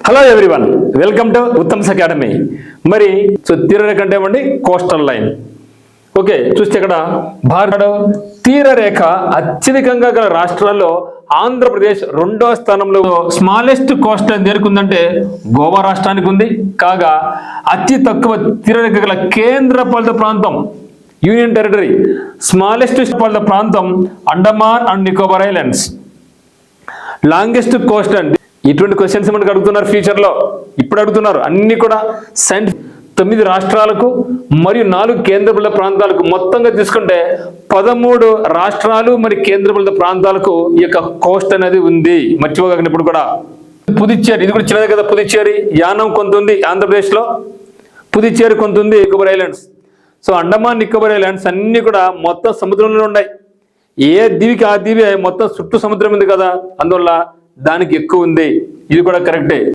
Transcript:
Hello everyone, welcome to Uttam's academy. మరి తీరరేఖ అంటే ఏమండి? Coastal line. ఓకే, చూస్తే ఇక్కడ భారత తీరరేఖ అత్యధికంగా గల రాష్ట్రాల్లో ఆంధ్రప్రదేశ్ రెండో స్థానంలో. స్మాలెస్ట్ కోస్ట్ లైన్ దేనికుందంటే గోవా రాష్ట్రానికి ఉంది. కాగా అతి తక్కువ తీరరేఖ గల కేంద్ర పాలిత ప్రాంతం యూనియన్ టెరిటరీ, స్మాలెస్ట్ పాలిత ప్రాంతం Andaman and Nicobar islands. Longest Coast and ఇటువంటి క్వశ్చన్స్ మనకు అడుగుతున్నారు ఫ్యూచర్లో, ఇప్పుడు అడుగుతున్నారు. అన్ని కూడా 9 రాష్ట్రాలకు మరియు 4 కేంద్రపాలిత ప్రాంతాలకు మొత్తంగా తీసుకుంటే 13 రాష్ట్రాలు మరియు కేంద్రపాలిత ప్రాంతాలకు ఈ యొక్క కోస్ట్ అనేది ఉంది. మర్చిపోకండి. ఇప్పుడు కూడా పుదుచ్చేరి, ఇది కూడా చిన్నదే కదా. పుదుచ్చేరి, యానం కొంత ఉంది ఆంధ్రప్రదేశ్లో, పుదుచ్చేరి కొంత ఉంది Nicobar islands. So Andaman Nicobar islands అన్ని కూడా మొత్తం సముద్రంలో ఉన్నాయి. ఏ దీవికి ఆ దీవి మొత్తం చుట్టూ సముద్రం ఉంది కదా, అందువల్ల దానికి ఎక్కువ ఉంది. ఇది కూడా కరెక్టే.